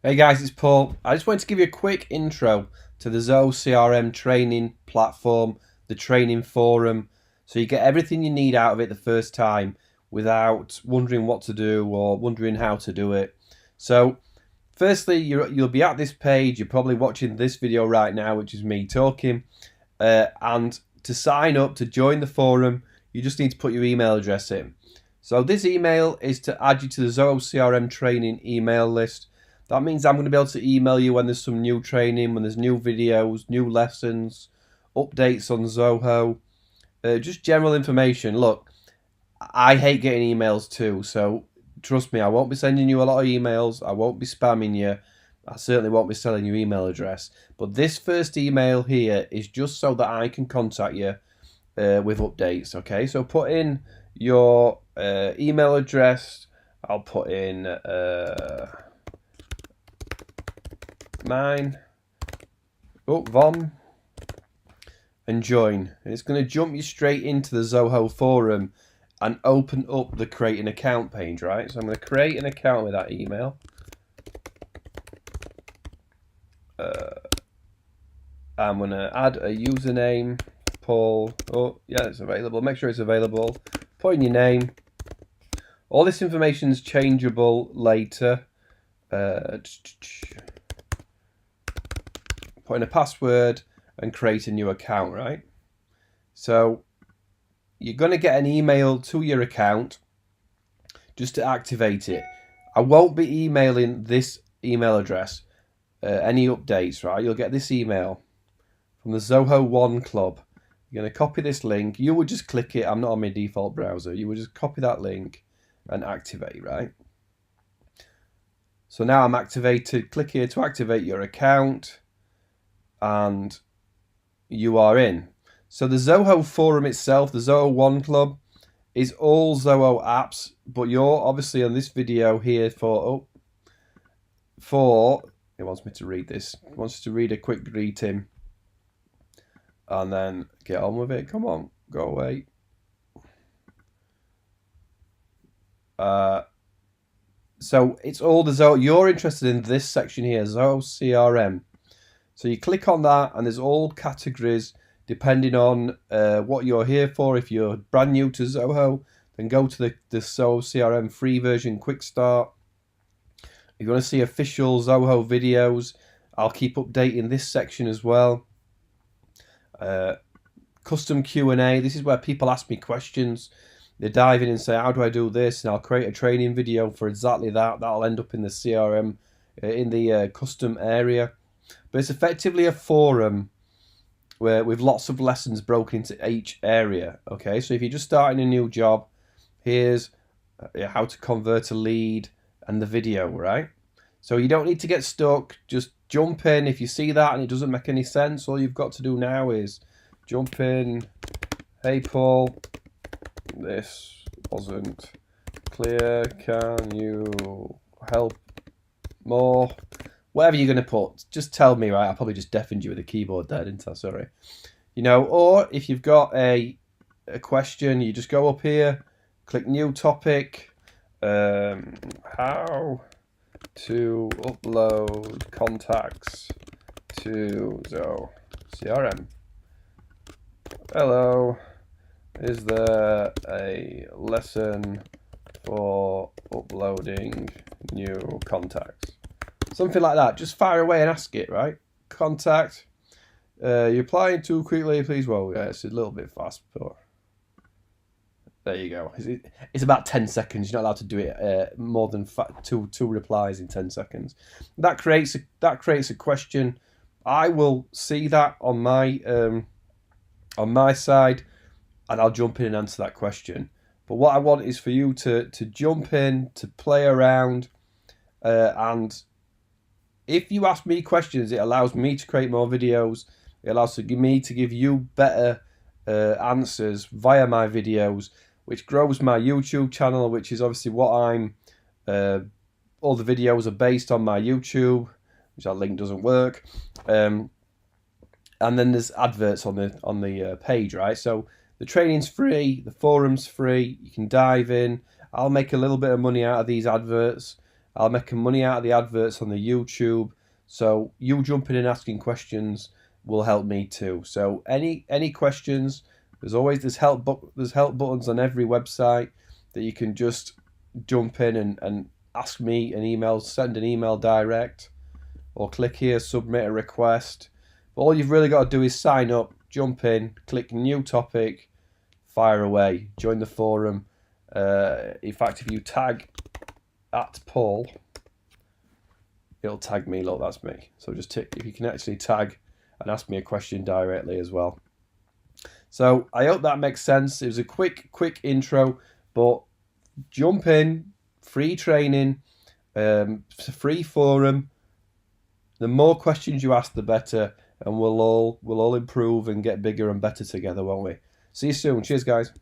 Hey guys, it's Paul. I just wanted to give you a quick intro to the Zoho CRM training platform, the training forum, so you get everything you need out of it the first time without wondering what to do or wondering how to do it. So, firstly, you'll be at this page. You're probably watching this video right now, which is me talking. And to sign up to join the forum, you just need to put your email address in. So this email is to add you to the Zoho CRM training email list. That means I'm going to be able to email you when there's some new training, when there's new videos, new lessons, updates on Zoho, just general information. Look, I hate getting emails too, so trust me, I won't be sending you a lot of emails. I won't be spamming you. I certainly won't be selling your email address. But this first email here is just so that I can contact you with updates, okay? So put in your email address. I'll put in mine, Von, and join. And it's going to jump you straight into the Zoho forum and open up the create an account page, right? So I'm going to create an account with that email. I'm going to add a username, Paul. Oh, yeah, it's available. Make sure it's available. Put in your name. All this information is changeable later. Put in a password and create a new account, right? So you're going to get an email to your account just to activate it. I won't be emailing this email address any updates, right? You'll get this email from the Zoho One Club. You're going to copy this link. You would just click it. I'm not on my default browser. You would just copy that link and activate, right? So now I'm activated. Click here to activate your account. And you are in. So the Zoho forum itself, the Zoho One Club, is all Zoho apps, but you're obviously on this video here it wants me to read this. It wants to read a quick greeting and then get on with it. Come on, go away. So it's all the Zoho. You're interested in this section here, Zoho CRM. So you click on that and there's all categories depending on what you're here for. If you're brand new to Zoho, then go to the Zoho CRM free version quick start. If you want to see official Zoho videos, I'll keep updating this section as well. Custom Q&A, this is where people ask me questions. They dive in and say, how do I do this? And I'll create a training video for exactly that. That'll end up in the CRM, in the custom area. But it's effectively a forum where with lots of lessons broken into each area. Okay, so if you're just starting a new job, here's how to convert a lead and the video, right? So you don't need to get stuck. Just jump in. If you see that and it doesn't make any sense, all you've got to do now is jump in. Hey, Paul, this wasn't clear. Can you help more? Whatever you're going to put, just tell me, right? I probably just deafened you with a keyboard there, didn't I? Sorry. You know, or if you've got a question, you just go up here, click new topic. How to upload contacts to Zoho CRM. Hello. Is there a lesson for uploading new contacts? Something like that. Just fire away and ask it, right? Contact. You're applying too quickly, please. Well, yeah, it's a little bit fast, but there you go. It's about 10 seconds. You're not allowed to do it more than two replies in 10 seconds. That creates a question. I will see that on my side, and I'll jump in and answer that question. But what I want is for you to jump in, to play around, and if you ask me questions, it allows me to create more videos. It allows me to give you better answers via my videos, which grows my YouTube channel, which is obviously what I'm. All the videos are based on my YouTube, which that link doesn't work. And then there's adverts on the page, right? So the training's free, the forum's free. You can dive in. I'll make a little bit of money out of these adverts. I'm making money out of the adverts on the YouTube. So you jumping in and asking questions will help me too. So any questions, there's help buttons on every website that you can just jump in and ask me an email, send an email direct, or click here, submit a request. But all you've really got to do is sign up, jump in, click new topic, fire away, join the forum. In fact, if you tag @Paul, it'll tag me. Look, that's me. So just if you can actually tag and ask me a question directly as well. So I hope that makes sense. It was a quick intro, but jump in, free training, free forum. The more questions you ask, the better, and we'll all improve and get bigger and better together, won't we? See you soon. Cheers, guys.